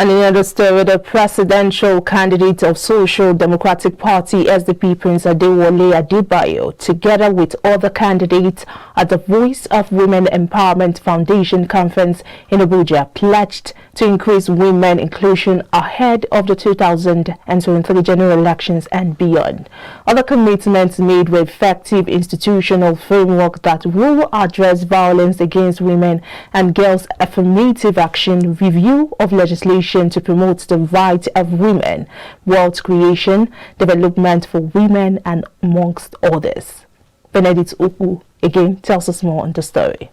And in another story, the presidential candidate of Social Democratic Party, SDP, Prince Adebayo, together with other candidates at the Voice of Women Empowerment Foundation conference in Abuja, pledged to increase women inclusion ahead of the 2023 general elections and beyond. Other commitments made were effective institutional framework that will address violence against women and girls, affirmative action, review of legislation to promote the rights of women, wealth creation, development for women, and amongst others. Benedict Upu again tells us more on the story.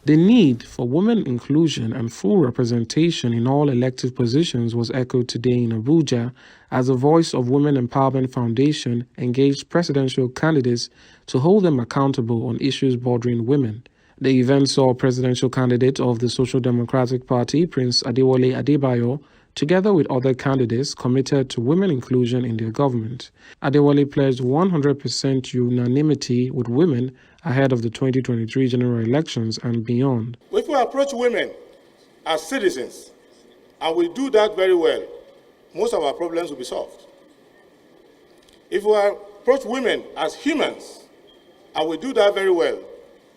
The need for women inclusion and full representation in all elective positions was echoed today in Abuja as the Voice of Women Empowerment Foundation engaged presidential candidates to hold them accountable on issues bordering women. The event saw presidential candidate of the Social Democratic Party, Prince Adebayo, together with other candidates committed to women inclusion in their government. Adewale pledged 100% unanimity with women ahead of the 2023 general elections and beyond. If we approach women as citizens, and we do that very well, most of our problems will be solved. If we approach women as humans, and we do that very well,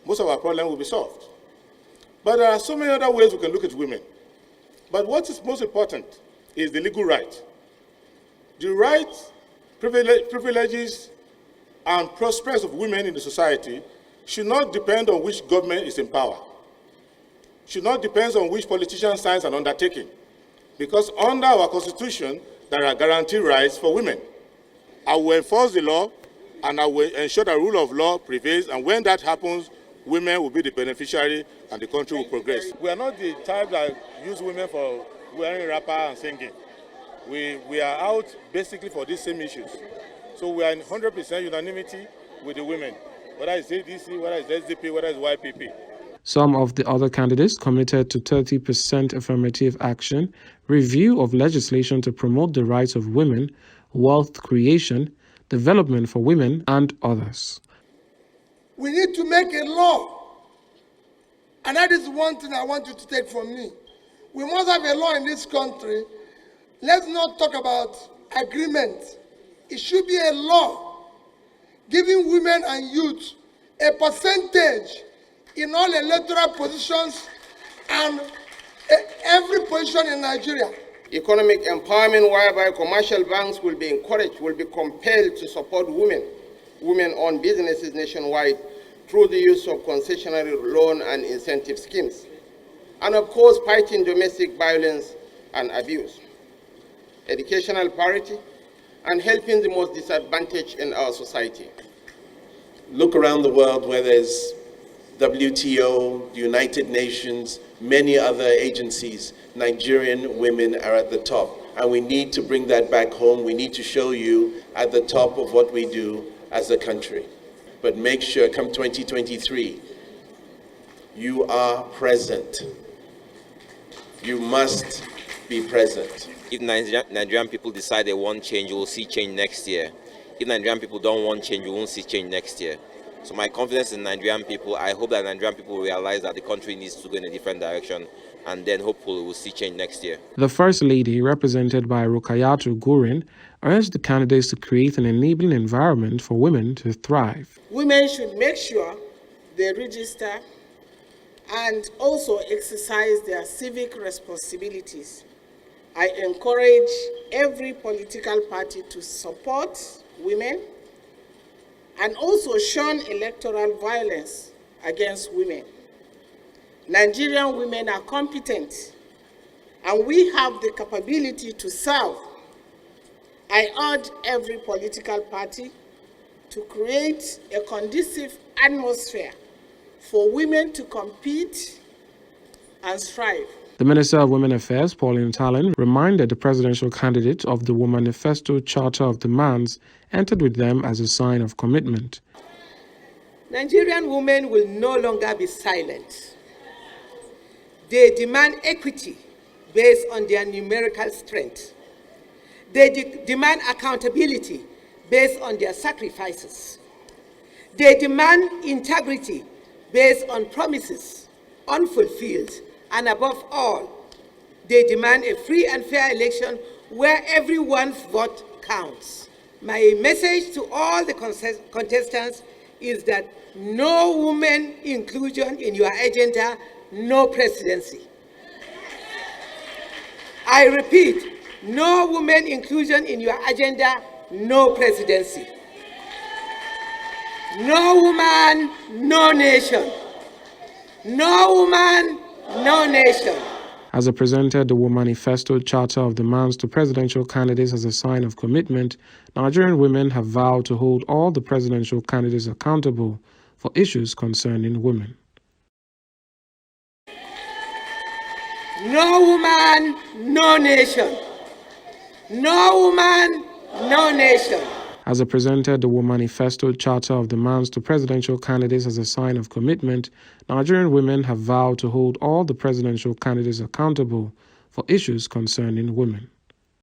most of our problems will be solved. But there are so many other ways we can look at women. But what is most important is the legal right. The rights, privileges, and prospects of women in the society should not depend on which government is in power. Should not depend on which politician signs an undertaking. Because under our Constitution, there are guaranteed rights for women. I will enforce the law, and I will ensure the rule of law prevails, and when that happens, women will be the beneficiary and the country will progress. We are not the type that use women for wearing wrapper and singing. We are out basically for these same issues. So we are in 100% unanimity with the women, whether it's ADC, whether it's Sdp, whether it's YPP. Some of the other candidates committed to 30% affirmative action, review of legislation to promote the rights of women, wealth creation, development for women, and others. We need to make a law. And that is one thing I want you to take from me. We must have a law in this country. Let's not talk about agreement. It should be a law giving women and youth a percentage in all electoral positions and every position in Nigeria. Economic empowerment whereby commercial banks will be encouraged, will be compelled to support women-owned businesses nationwide through the use of concessionary loan and incentive schemes. And of course, fighting domestic violence and abuse, educational parity, and helping the most disadvantaged in our society. Look around the world where there's WTO, United Nations, many other agencies. Nigerian women are at the top. And we need to bring that back home. We need to show you at the top of what we do as a country. But make sure, come 2023, you are present. You must be present. If Nigerian people decide they want change, we will see change next year. If Nigerian people don't want change, we won't see change next year. So my confidence in Nigerian people, I hope that Nigerian people realize that the country needs to go in a different direction, and then hopefully we'll see change next year. The First Lady, represented by Rukayatu Gurin, urged the candidates to create an enabling environment for women to thrive. Women should make sure they register and also exercise their civic responsibilities. I encourage every political party to support women and also shun electoral violence against women. Nigerian women are competent and we have the capability to serve. I urge every political party to create a conducive atmosphere for women to compete and strive. The Minister of Women Affairs, Pauline Talon, reminded the presidential candidate of the Womanifesto Charter of Demands entered with them as a sign of commitment. Nigerian women will no longer be silent. They demand equity based on their numerical strength. They demand accountability based on their sacrifices. They demand integrity based on promises unfulfilled. And above all, They demand a free and fair election where everyone's vote counts. My message to all the contestants is that no women inclusion in your agenda, no presidency. I repeat, no women inclusion in your agenda, no presidency. No woman, no nation. No woman, no nation. As it presented the Manifesto Charter of Demands to presidential candidates as a sign of commitment, Nigerian women have vowed to hold all the presidential candidates accountable for issues concerning women. No woman, no nation. No woman, no nation. As it presented the Manifesto Charter of Demands to presidential candidates as a sign of commitment, Nigerian women have vowed to hold all the presidential candidates accountable for issues concerning women.